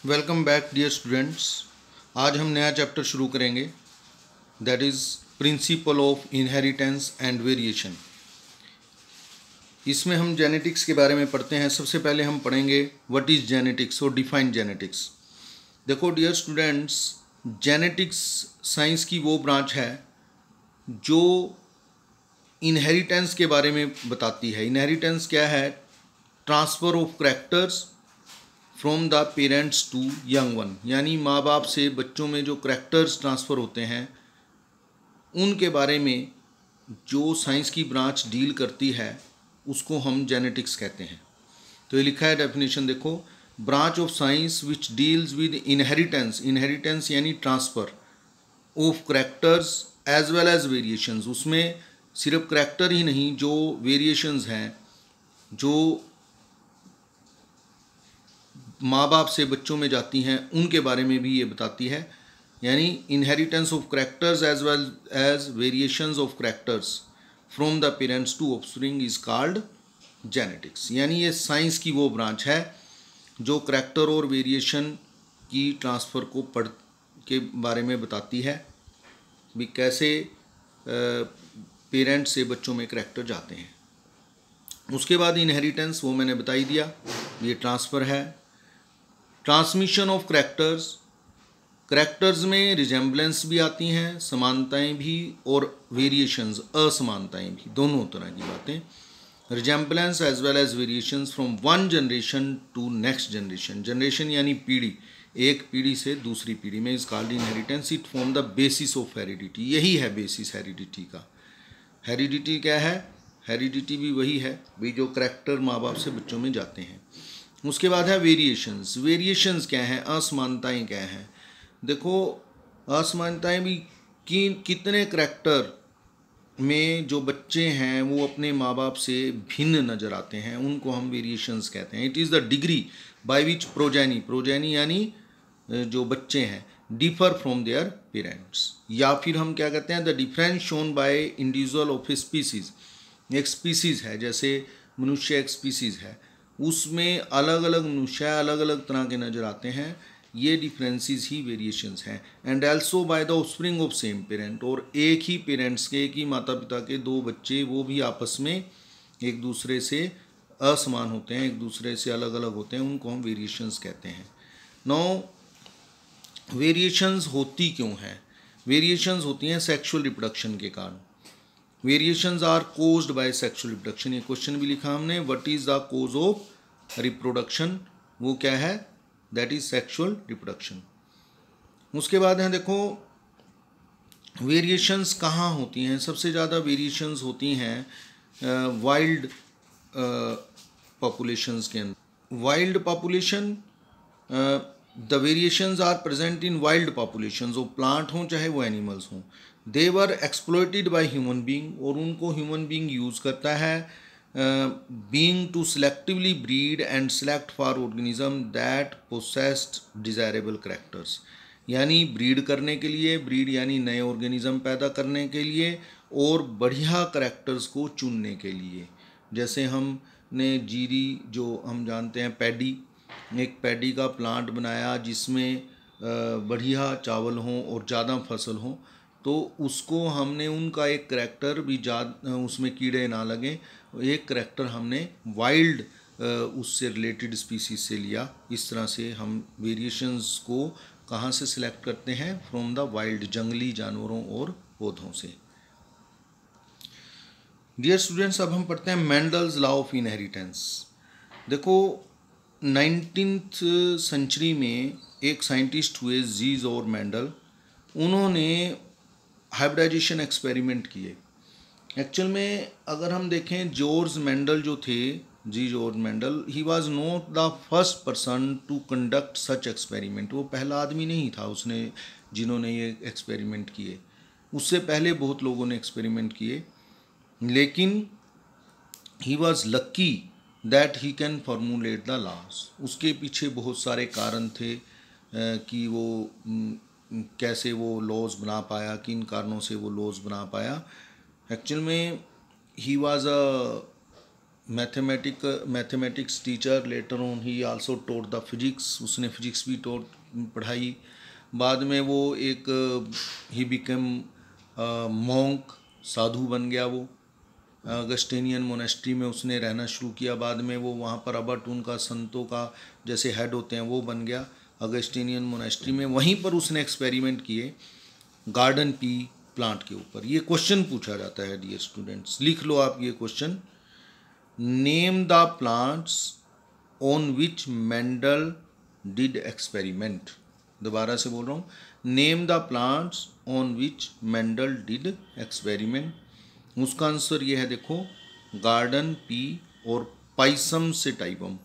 Welcome back dear students. आज हम नया चैप्टर शुरू करेंगे, that is principle of inheritance and variation. इसमें हम जेनेटिक्स के बारे में पढ़ते हैं। सबसे पहले हम पढ़ेंगे व्हाट इज़ जेनेटिक्स और डिफाइन जेनेटिक्स। देखो डियर स्टूडेंट्स, जेनेटिक्स साइंस की वो ब्रांच है जो इनहेरिटेंस के बारे में बताती है। इनहेरिटेंस क्या है? Transfer of characters from the parents to young one, यानी माँ बाप से बच्चों में जो करैक्टर्स ट्रांसफ़र होते हैं उनके बारे में जो साइंस की ब्रांच डील करती है उसको हम जेनेटिक्स कहते हैं। तो ये लिखा है डेफिनेशन, देखो, branch of science which deals with inheritance, inheritance यानी transfer of characters as well as variations. उसमें सिर्फ करैक्टर ही नहीं, जो वेरिएशंस हैं जो माँ बाप से बच्चों में जाती हैं उनके बारे में भी ये बताती है। यानी inheritance of characters as well as variations of characters from the parents to offspring is called genetics. यानी ये साइंस की वो ब्रांच है जो करैक्टर और वेरिएशन की ट्रांसफ़र को पढ़ के बारे में बताती है भी कैसे पेरेंट्स से बच्चों में करैक्टर जाते हैं। उसके बाद इनहेरिटेंस वो मैंने बता ही दिया, ये ट्रांसफ़र है। ट्रांसमिशन ऑफ करैक्टर्स, करैक्टर्स में रिजेम्बलेंस भी आती हैं, समानताएं भी, और वेरिएशंस असमानताएं भी, दोनों तरह की बातें। Resemblance as well as variations from one generation to next generation, generation यानी पीढ़ी, एक पीढ़ी से दूसरी पीढ़ी में, is called inheritance. It form the basis of heredity, यही है बेसिस हेरिडिटी का। हेरिडिटी क्या है? हेरिडिटी भी वही है भी जो करैक्टर माँ बाप से बच्चों में जाते हैं। उसके बाद है वेरिएशंस। वेरिएशंस क्या हैं? असमानताएं क्या हैं? देखो, असमानताएं भी कितने करैक्टर में जो बच्चे हैं वो अपने माँ बाप से भिन्न नज़र आते हैं, उनको हम वेरिएशंस कहते हैं। It is the degree by which progeny, progeny यानी जो बच्चे हैं, डिफर फ्रॉम देयर पेरेंट्स। या फिर हम क्या कहते हैं? The difference shown by individual of A species. एक स्पीसीज़ है, जैसे मनुष्य एक स्पीसीज़ है, उसमें अलग अलग मनुष्य अलग अलग तरह के नज़र आते हैं, ये डिफरेंसेस ही वेरिएशंस हैं। And also by the offspring of same parent, और एक ही पेरेंट्स के, एक ही माता पिता के दो बच्चे, वो भी आपस में एक दूसरे से असमान होते हैं, एक दूसरे से अलग अलग होते हैं, उनको हम वेरिएशंस कहते हैं। नाउ वेरिएशंस होती क्यों हैं? वेरिएशंस होती हैं सेक्सुअल रिप्रोडक्शन के कारण। Variations are caused by sexual reproduction. ये क्वेश्चन भी लिखा हमने, what is the cause of reproduction? वो क्या है? That is sexual reproduction. उसके बाद है, देखो, वेरिएशंस कहाँ होती हैं? सबसे ज़्यादा वेरिएशंस होती हैं वाइल्ड पॉपुलेशंस के अंदर। Wild population, the variations are present in wild populations, वो प्लांट हों चाहे वो एनिमल्स हों। They were exploited by human being, और उनको ह्यूमन बीइंग यूज़ करता है being to selectively breed and select for organism that possessed desirable characters. यानी ब्रीड करने के लिए, ब्रीड यानी नए ऑर्गेनिज्म पैदा करने के लिए, और बढ़िया करैक्टर्स को चुनने के लिए। जैसे हमने जीरी, जो हम जानते हैं पैडी, एक पैडी का प्लांट बनाया जिसमें बढ़िया चावल हों और ज़्यादा फसल हों, तो उसको हमने, उनका एक करैक्टर भी, उसमें कीड़े ना लगें, एक करैक्टर हमने वाइल्ड उससे रिलेटेड स्पीसीज से लिया। इस तरह से हम वेरिएशंस को कहाँ से सिलेक्ट करते हैं? फ्रॉम द वाइल्ड, जंगली जानवरों और पौधों से। डियर स्टूडेंट्स, अब हम पढ़ते हैं मेंडल्स लॉ ऑफ इनहेरिटेंस। देखो, 19th सेंचुरी में एक साइंटिस्ट हुए जीज और मेंडल, उन्होंने हाइब्रिडाइजेशन एक्सपेरिमेंट किए। एक्चुअल में अगर हम देखें, जॉर्ज मेंडल जो थे, G George Mendel, he was not the first person to conduct such experiment. वो पहला आदमी नहीं था उसने जिन्होंने ये एक्सपेरिमेंट किए। उससे पहले बहुत लोगों ने एक्सपेरिमेंट किए, लेकिन he was lucky that he can formulate the laws. उसके पीछे बहुत सारे कारण थे कि वो कैसे वो लॉज बना पाया, किन कारणों से वो लॉज बना पाया। एक्चुअल में he was a mathematics teacher, later on he also taught the physics, उसने फिजिक्स भी पढ़ाई। बाद में वो एक ही बिकम मॉन्क, साधु बन गया वो। अगस्टिनियन मोनेस्ट्री में उसने रहना शुरू किया। बाद में वो वहाँ पर अबर्टून का संतों का जैसे हेड होते हैं वो बन गया अगस्टिनियन मोनेस्ट्री में। वहीं पर उसने एक्सपेरिमेंट किए गार्डन पी प्लांट के ऊपर। ये क्वेश्चन पूछा जाता है डियर स्टूडेंट्स, लिख लो आप ये question. Name the plants on which Mendel did experiment. दोबारा से बोल रहा हूँ, name the plants on which Mendel did experiment. उसका आंसर ये है, देखो गार्डन पी और पाइसम सेटाइवम,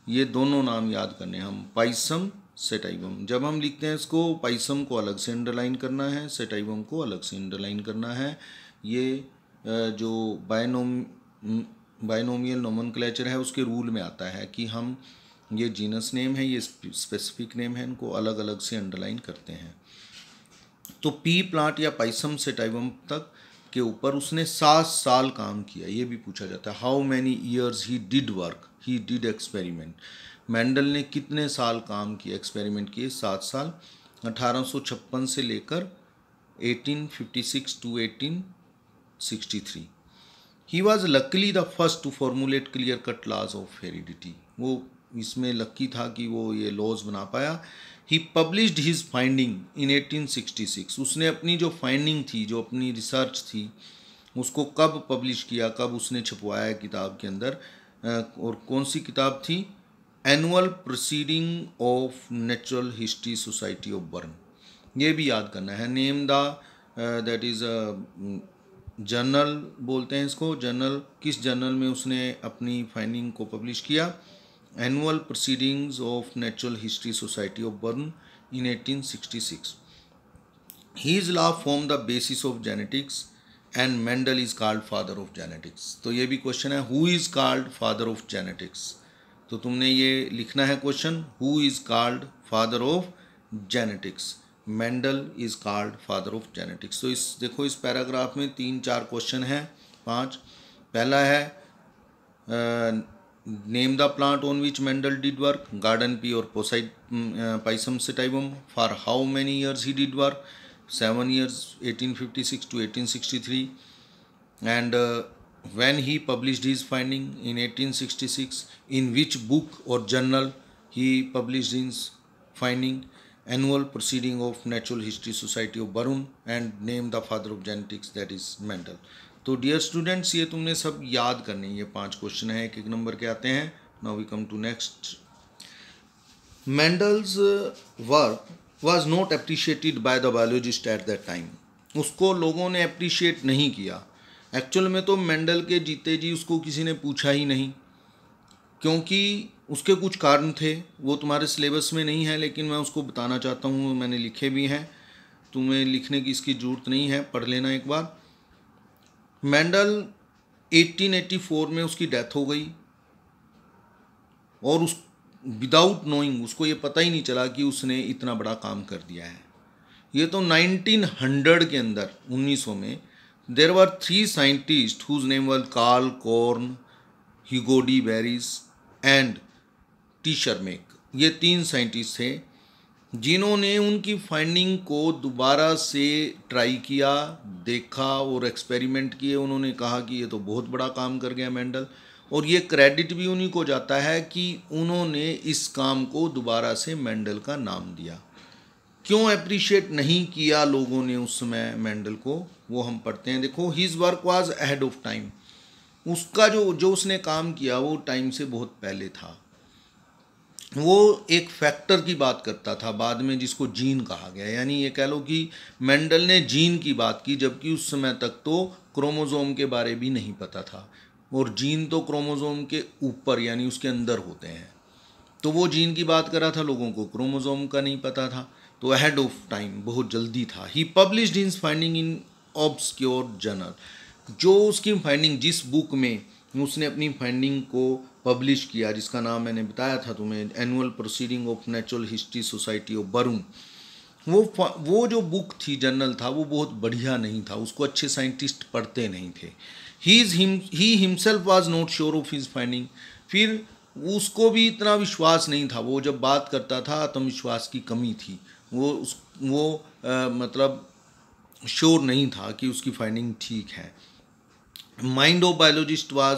ये दोनों नाम याद करने हैं हम। पाइसम सेटाइवम, जब हम लिखते हैं इसको, पाइसम को अलग से अंडरलाइन करना है, सेटाइवम को अलग से अंडरलाइन करना है। ये जो बायनोमियल नोमेनक्लेचर है उसके रूल में आता है कि हम ये जीनस नेम है, ये स्पेसिफिक नेम है, इनको अलग अलग से अंडरलाइन करते हैं। तो पी प्लांट या पाइसम सेटाइवम तक के ऊपर उसने 7 साल काम किया। ये भी पूछा जाता है, how many years he did work, he did experiment. Mendel ने कितने साल काम किया, एक्सपेरिमेंट किए? 7 साल। 1856 से लेकर 1856 to 1863। He was luckily the first to formulate clear cut laws of heredity. वो इसमें लकी था कि वो ये लॉज बना पाया। ही पब्लिश्ड हिज फाइंडिंग इन 1866। उसने अपनी जो फाइंडिंग थी, जो अपनी रिसर्च थी, उसको कब पब्लिश किया, कब उसने छपवाया किताब के अंदर, और कौन सी किताब थी? Annual proceeding of natural history society of burn. ये भी याद करना है। Name the that is journal बोलते हैं इसको, जर्नल, किस जर्नल में उसने अपनी फाइंडिंग को पब्लिश किया? Annual proceedings of natural history society of Brunn in 1866। His law form the basis of genetics and Mendel is called father of genetics. तो ये भी क्वेश्चन है, who is called father of genetics. तो तुमने ये लिखना है question, who is called father of genetics. Mendel is called father of genetics. तो इस देखो, इस पैराग्राफ में 3-4 क्वेश्चन हैं, 5। पहला है name the plant on which Mendel did work, garden pea और pisum sativum. For how many years he did work? 7 years, 1856 to 1863. And when he published his finding in 1866, in which book or journal he published his finding? Annual Proceeding of Natural History Society of Bern, and name the father of genetics, that is Mendel. तो dear students, ये तुमने सब याद करने, ये 5 question हैं, एक एक नंबर के आते हैं। Now we come to next. Mendel's work was not appreciated by the biologist at that time. उसको लोगों ने अप्रिशिएट नहीं किया। एक्चुअल में तो मेंडल के जीते जी उसको किसी ने पूछा ही नहीं, क्योंकि उसके कुछ कारण थे। वो तुम्हारे सिलेबस में नहीं है, लेकिन मैं उसको बताना चाहता हूँ, मैंने लिखे भी हैं। तुम्हें लिखने की इसकी ज़रूरत नहीं है, पढ़ लेना एक बार। मेंडल 1884 में उसकी डेथ हो गई, और उस विदाउट नोइंग, उसको ये पता ही नहीं चला कि उसने इतना बड़ा काम कर दिया है। ये तो 1900 के अंदर, 1900 में, there were 3 scientist whose name were Carl Correns, Hugo de Vries and T Tschermak. ये 3 साइंटिस्ट थे जिन्होंने उनकी फाइंडिंग को दोबारा से ट्राई किया, देखा और एक्सपेरिमेंट किए। उन्होंने कहा कि ये तो बहुत बड़ा काम कर गया मेंडल, और ये क्रेडिट भी उन्हीं को जाता है कि उन्होंने इस काम को दोबारा से मेंडल का नाम दिया। क्यों अप्रिशिएट नहीं किया लोगों ने उस समय मेंडल को, वो हम पढ़ते हैं। देखो, his work was ahead of time. उसका जो उसने काम किया वो टाइम से बहुत पहले था। वो एक फैक्टर की बात करता था बाद में, जिसको जीन कहा गया। यानी ये कह लो कि मेंडल ने जीन की बात की, जबकि उस समय तक तो क्रोमोसोम के बारे भी नहीं पता था, और जीन तो क्रोमोसोम के ऊपर यानी उसके अंदर होते हैं। तो वो जीन की बात कर रहा था, लोगों को क्रोमोसोम का नहीं पता था। तो अहेड ऑफ टाइम, बहुत जल्दी था। He published his finding in obscure journal. जो उसकी फाइंडिंग, जिस बुक में उसने अपनी फाइंडिंग को पब्लिश किया, जिसका नाम मैंने बताया था तुम्हें, annual proceeding of natural history society of burn, वो जो बुक थी, जर्नल था, वो बहुत बढ़िया नहीं था। उसको अच्छे साइंटिस्ट पढ़ते नहीं थे। He himself was not sure of his finding. फिर उसको भी इतना विश्वास नहीं था, वो जब बात करता था आत्मविश्वास की कमी थी, वो मतलब श्योर नहीं था कि उसकी फाइंडिंग ठीक है। Mind of biologist was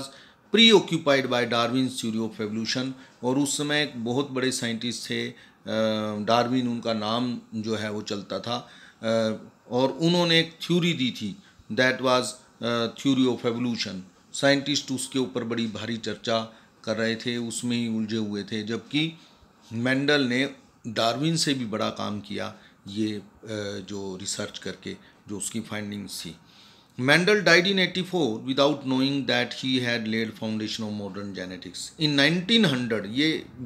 pre occupied by Darwin's theory of evolution, और उस समय एक बहुत बड़े साइंटिस्ट थे, डार्विन उनका नाम जो है वो चलता था, और उन्होंने एक थ्योरी दी थी, that was theory of evolution. Scientist उसके ऊपर बड़ी भारी चर्चा कर रहे थे, उसमें ही उलझे हुए थे, जबकि मेंडल ने डार्विन से भी बड़ा काम किया ये जो रिसर्च करके, जो उसकी फाइंडिंग्स थी। Mendel died in 84 without knowing that he had laid foundation of modern genetics. In 1900,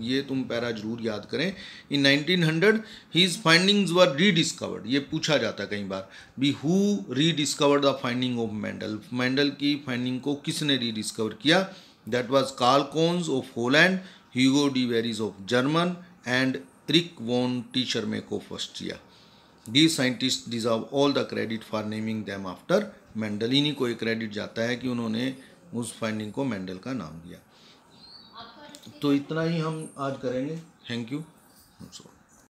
ये तुम पैरा जरूर याद करें, in 1900 his findings were rediscovered. ये पूछा जाता कई बार भी, who rediscovered the finding of Mendel? Mendel की फाइंडिंग को किसने रीडिस्कवर किया? That was Carl Cohns of Holland, Hugo de Vries of German and Erich von Tischermack of Austria. These scientists deserve all the credit for naming them after Mendel. इन्हीं को एक credit जाता है कि उन्होंने उस फाइंडिंग को मेंडल का नाम दिया। तो इतना ही हम आज करेंगे। Thank you.